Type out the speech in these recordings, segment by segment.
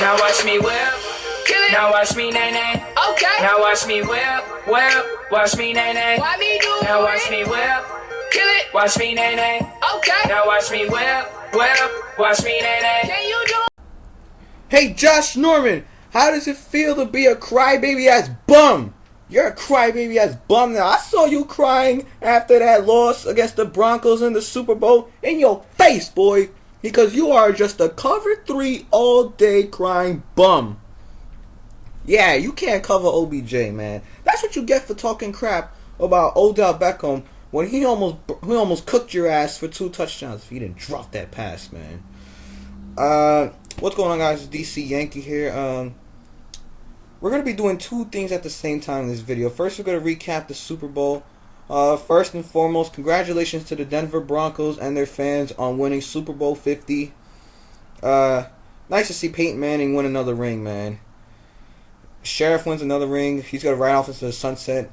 Now watch me whip. Kill it. Now watch me nay nay. Okay. Now watch me whip. Watch me nay nay. Why me do now watch me whip. Kill it. Watch me nay nay. Okay. Now watch me whip. Watch me nay nay. Can you do? Hey Josh Norman, how does it feel to be a crybaby ass bum? You're a crybaby ass bum now. I saw you crying after that loss against the Broncos in the Super Bowl in your face, boy. Because you are just a cover 3 all day crying bum. Yeah, you can't cover OBJ, man. That's what you get for talking crap about Odell Beckham when he almost cooked your ass for 2 touchdowns if he didn't drop that pass, man. What's going on, guys? It's DC Yankee here. We're going to be doing 2 things at the same time in this video. First, we're going to recap the Super Bowl. First and foremost, congratulations to the Denver Broncos and their fans on winning Super Bowl 50. Nice to see Peyton Manning win another ring, man. Sheriff wins another ring. He's going to ride off into the sunset.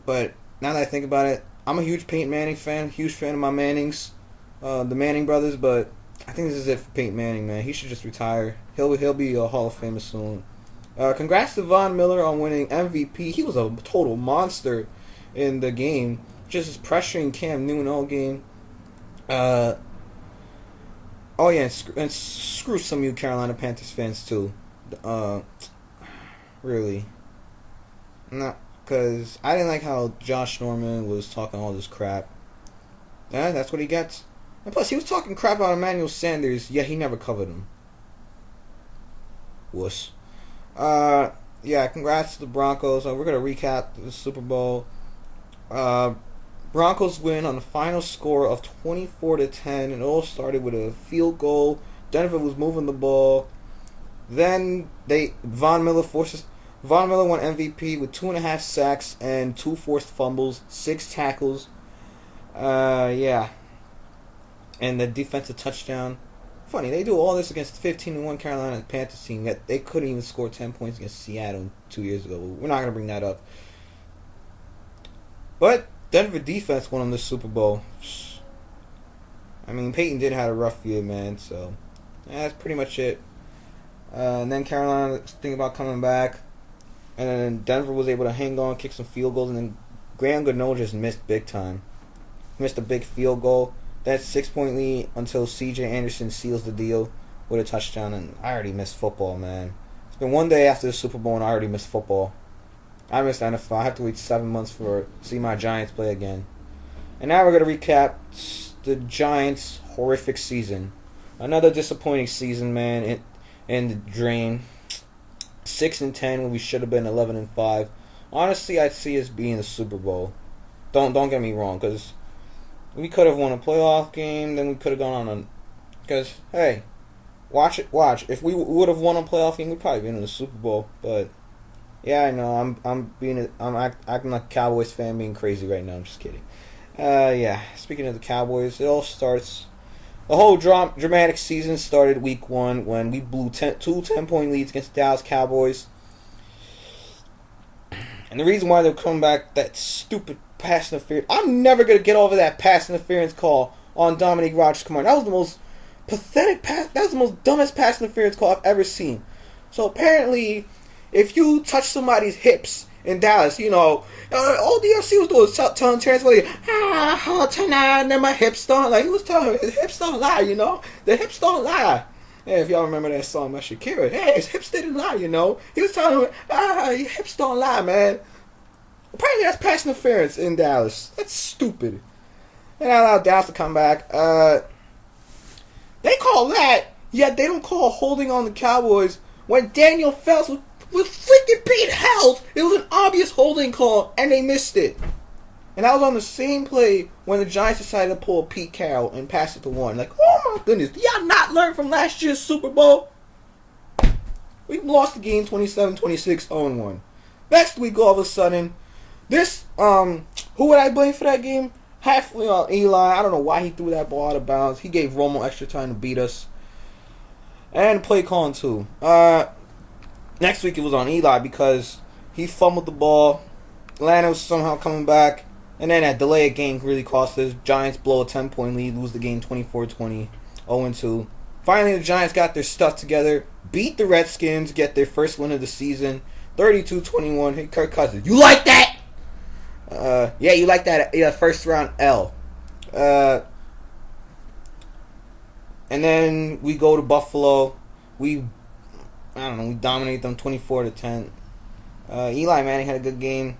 But now that I think about it, I'm a huge Peyton Manning fan. Huge fan of my Mannings. The Manning brothers, but I think this is it for Peyton Manning, man. He should just retire. He'll be a Hall of Famer soon. Congrats to Von Miller on winning MVP. He was a total monster in the game. Just pressuring Cam Newton all game. Oh yeah, and screw some of you Carolina Panthers fans too. Really. Not because I didn't like how Josh Norman was talking all this crap. Yeah, that's what he gets. And plus, he was talking crap about Emmanuel Sanders, yet he never covered him. Wuss. Yeah, congrats to the Broncos. We're going to recap the Super Bowl. Broncos win on the final score of 24-10, and it all started with a field goal. Denver was moving the ball. Then Von Miller won MVP with 2.5 sacks and 2 forced fumbles, 6 tackles. Yeah. And the defensive touchdown. Funny, they do all this against the 15-1 Carolina Panthers team, yet they couldn't even score 10 points against Seattle 2 years ago. We're not going to bring that up. But Denver defense won them the Super Bowl. I mean, Peyton did have a rough year, man, so yeah, that's pretty much it. And then Carolina thinking about coming back. And then Denver was able to hang on, kick some field goals, and then Graham Gano just missed big time. Missed a big field goal. That 6-point lead until C.J. Anderson seals the deal with a touchdown, and I already missed football, man. It's been one day after the Super Bowl, and I already missed football. I missed NFL. I have to wait 7 months to see my Giants play again. And now we're going to recap the Giants' horrific season. Another disappointing season, man, in the drain. 6-10 when we should have been 11-5. Honestly, I'd see us being the Super Bowl. Don't get me wrong, because we could have won a playoff game, then we could have gone on a... Because, hey, watch. If we would have won a playoff game, we'd probably been in the Super Bowl. But, yeah, I know, I'm acting like a Cowboys fan being crazy right now. I'm just kidding. Yeah, speaking of the Cowboys, it all starts... The whole dramatic season started week 1 when we blew 2 10-point leads against the Dallas Cowboys. And the reason why they're coming back, that stupid pass interference. I'm never going to get over that pass interference call on Dominique Rodgers. Come on, that was the most pathetic pass. That was the most dumbest pass interference call I've ever seen. So apparently, if you touch somebody's hips in Dallas, you know, all DRC was doing telling Terrence Williams, tonight, and then my hips don't, like, he was telling him, his hips don't lie, you know, the hips don't lie. Yeah, if y'all remember that song by Shakira, hey, his hips didn't lie, you know, he was telling him, your hips don't lie, man. Apparently that's pass interference in Dallas. That's stupid. And I allowed Dallas to come back. They call that, yet they don't call holding on the Cowboys when Daniel Phelps was freaking being held. It was an obvious holding call, and they missed it. And I was on the same play when the Giants decided to pull a Pete Carroll and pass it to Warren. Like, oh my goodness, did y'all not learn from last year's Super Bowl? We lost the game 27-26, 0-1. Next week, all of a sudden, this, who would I blame for that game? Halfway on Eli. I don't know why he threw that ball out of bounds. He gave Romo extra time to beat us. And play calling too. Next week it was on Eli because he fumbled the ball. Atlanta was somehow coming back. And then that delayed game really cost us. Giants blow a 10-point lead, lose the game 24-20, 0-2. Finally, the Giants got their stuff together, beat the Redskins, get their first win of the season, 32-21. Hey, Kirk Cousins, you like that? Yeah, you like that? Yeah, first round L. And then we go to Buffalo. We dominate them 24-10. Eli Manning had a good game.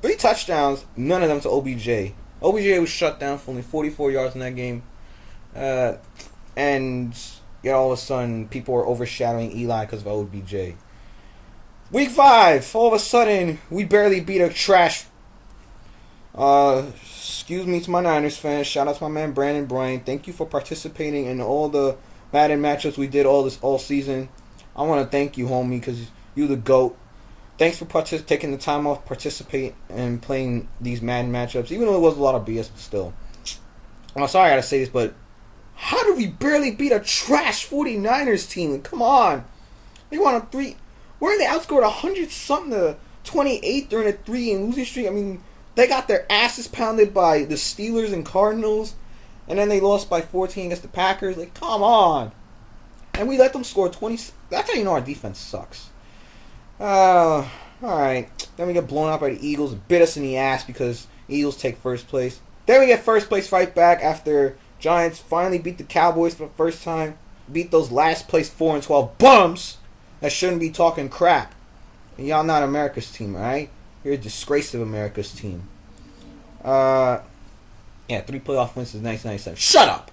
3 touchdowns, none of them to OBJ. OBJ was shut down for only 44 yards in that game. And all of a sudden, people were overshadowing Eli because of OBJ. Week 5, all of a sudden, we barely beat a trash. Excuse me to my Niners fans. Shout out to my man Brandon Bryan. Thank you for participating in all the Madden matchups we did all season. I want to thank you, homie, because you the GOAT. Thanks for taking the time off, participate and playing these Madden matchups, even though it was a lot of BS, but still. I'm sorry I gotta say this, but how did we barely beat a trash 49ers team? Come on. They won a 3. Where they outscored 100-something to 28 during a 3-game losing streak? I mean, they got their asses pounded by the Steelers and Cardinals, and then they lost by 14 against the Packers. Like, come on. And we let them score 20. That's how you know our defense sucks. Alright. Then we get blown out by the Eagles. Bit us in the ass because Eagles take first place. Then we get first place right back after Giants finally beat the Cowboys for the first time. Beat those last place 4-12 bums that shouldn't be talking crap. And y'all not America's team, alright? You're a disgrace of America's team. 3 playoff wins since 1997. Shut up!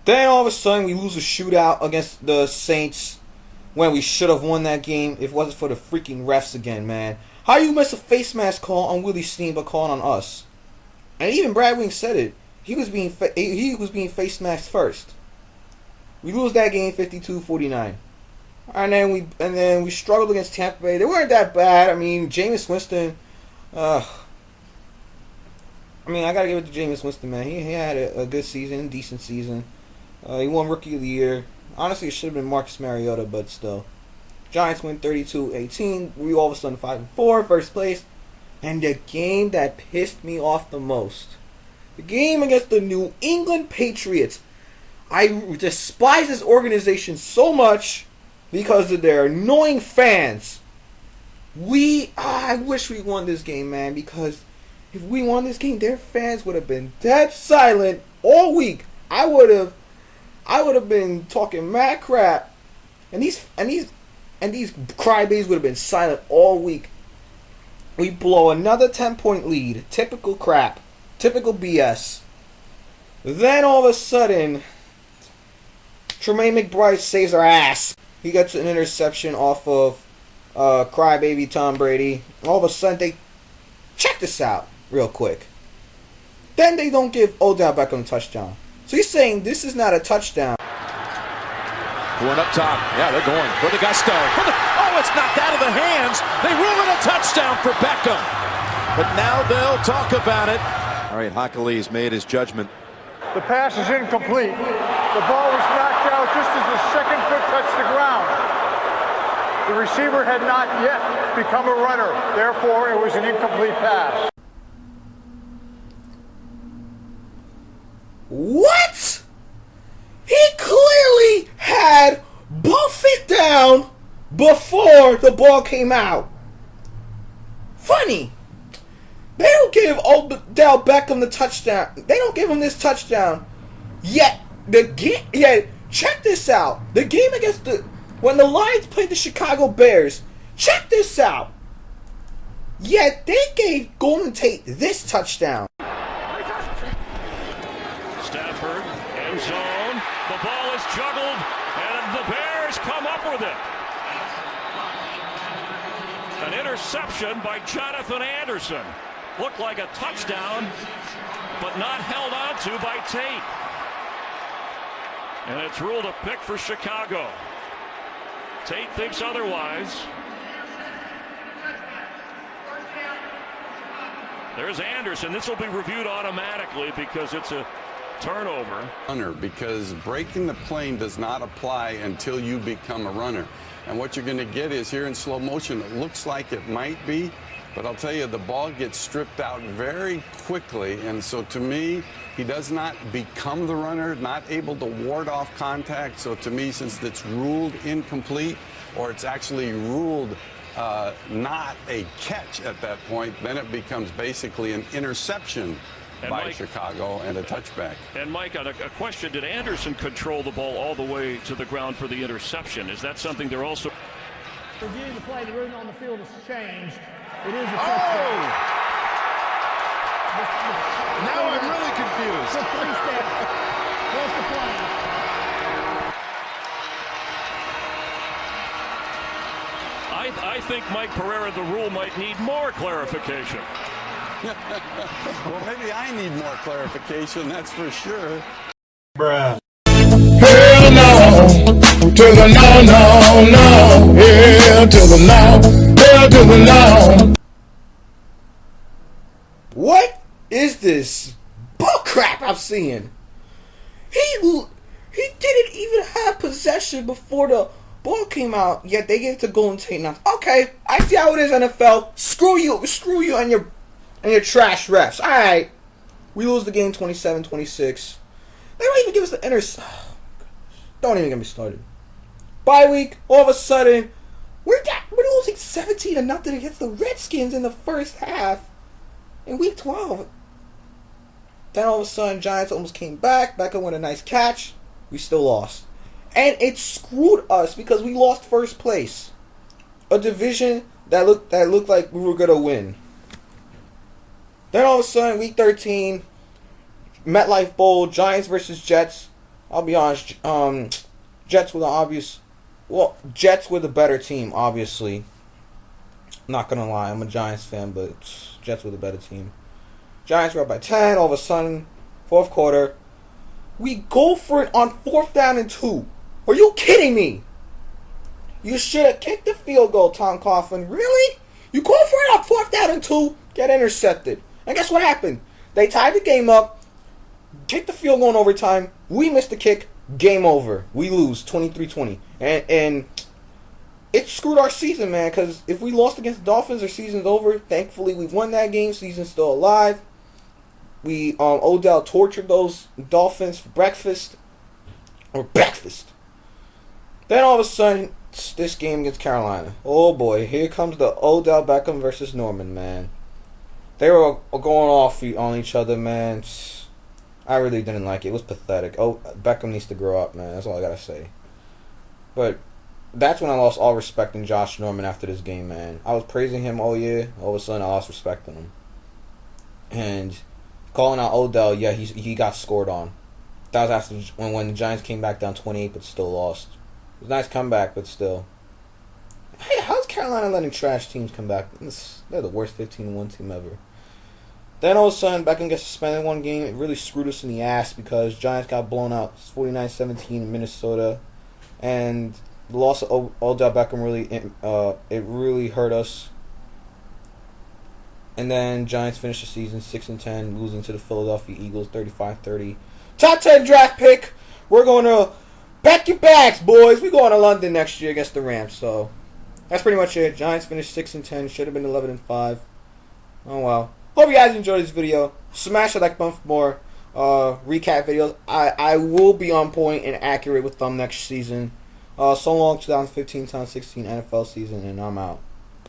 Then all of a sudden we lose a shootout against the Saints when we should have won that game if it wasn't for the freaking refs again, man. How you miss a face mask call on Willie Steen but calling on us? And even Brad Wing said it. He was being face masked first. We lose that game 52-49. And then we struggled against Tampa Bay. They weren't that bad. I mean, Jameis Winston. I gotta give it to Jameis Winston, man. He had a good season, decent season. He won Rookie of the Year. Honestly, it should have been Marcus Mariota, but still. Giants win 32-18. We all of a sudden 5-4, first place. And the game that pissed me off the most, the game against the New England Patriots. I despise this organization so much because of their annoying fans. I wish we won this game, man, because if we won this game, their fans would have been dead silent all week. I would have been talking mad crap, and these crybabies would have been silent all week. We blow another 10-point lead. Typical crap. Typical BS. Then all of a sudden, Tremaine McBride saves our ass. He gets an interception off of crybaby Tom Brady. All of a sudden, check this out real quick. Then they don't give Odell Beckham a touchdown. So he's saying this is not a touchdown. Going up top. Yeah, they're going for the gusto. It's knocked out of the hands. They rule it a touchdown for Beckham. But now they'll talk about it. All right, Hockley's made his judgment. The pass is incomplete. The ball was knocked out just as the second foot touched the ground. The receiver had not yet become a runner. Therefore, it was an incomplete pass. What? He clearly had both feet down before the ball came out. Funny. They don't give Odell Beckham the touchdown. They don't give him this touchdown. Yet check this out. The game when the Lions played the Chicago Bears. Check this out. Yet they gave Golden Tate this touchdown. Stafford, end zone. The ball is juggled, and the Bears come up with it. An interception by Jonathan Anderson. Looked like a touchdown, but not held on to by Tate. And it's ruled a pick for Chicago. Tate thinks otherwise. There's Anderson. This will be reviewed automatically because it's a turnover. Because breaking the plane does not apply until you become a runner. And what you're going to get is here in slow motion, it looks like it might be, But I'll tell you, the ball gets stripped out very quickly. And so to me, he does not become the runner, not able to ward off contact. So to me, since it's ruled incomplete, or it's actually ruled not a catch at that point, then it becomes basically an interception by Chicago and a touchback. And Mike, on a question, did Anderson control the ball all the way to the ground for the interception? Is that something they're also... Reviewing the play, the room on the field has changed. It is a touchdown. Now I'm really confused. Took 3 steps. What's the play? I think Mike Pereira, the rule might need more clarification. Well, maybe I need more clarification, that's for sure. Hell no, to the no, no, no. Hell to the no, hell to the no. What is this bullcrap I'm seeing? He didn't even have possession before the ball came out, yet they gave it to Golden Tate now. Okay, I see how it is, NFL. Screw you and your trash refs. Alright. We lose the game 27-26. They don't even give us the don't even get me started. Bye week, all of a sudden, we're losing 17-0 against the Redskins in the first half in week 12. Then all of a sudden, Giants almost came back. Beckham with a nice catch. We still lost. And it screwed us because we lost first place. A division that looked like we were going to win. Then all of a sudden, week 13, MetLife Bowl, Giants versus Jets. I'll be honest, Jets were Jets were the better team, obviously. Not going to lie, I'm a Giants fan, but Jets were the better team. Giants were up by 10, all of a sudden, fourth quarter. We go for it on 4th down and 2. Are you kidding me? You should have kicked the field goal, Tom Coughlin. Really? You go for it on 4th down and 2, get intercepted. And guess what happened? They tied the game up, kicked the field goal in overtime. We missed the kick. Game over. We lose 23-20. And it screwed our season, man, because if we lost against the Dolphins, our season's over. Thankfully, we won that game. Season's still alive. We Odell tortured those Dolphins for breakfast. Then all of a sudden, this game against Carolina. Oh boy, here comes the Odell Beckham versus Norman, man. They were going off on each other, man. I really didn't like it. It was pathetic. Oh, Beckham needs to grow up, man. That's all I gotta say. But that's when I lost all respect in Josh Norman after this game, man. I was praising him all year. All of a sudden, I lost respect in him. And calling out Odell, yeah, he got scored on. That was after when the Giants came back down 28, but still lost. It was a nice comeback, but still. Hey, how's Carolina letting trash teams come back? They're the worst 15-1 team ever. Then all of a sudden, Beckham gets suspended one game. It really screwed us in the ass because Giants got blown out 49-17 in Minnesota. And the loss of Odell Beckham really hurt us. And then Giants finished the season 6-10, losing to the Philadelphia Eagles 35-30. Top 10 draft pick. We're going to pack your bags, boys. We're going to London next year against the Rams. So that's pretty much it. Giants finished 6-10. Should have been 11-5. Oh well. Hope you guys enjoyed this video. Smash the like button for more recap videos. I will be on point and accurate with them next season. So long, 2015-2016 NFL season, and I'm out.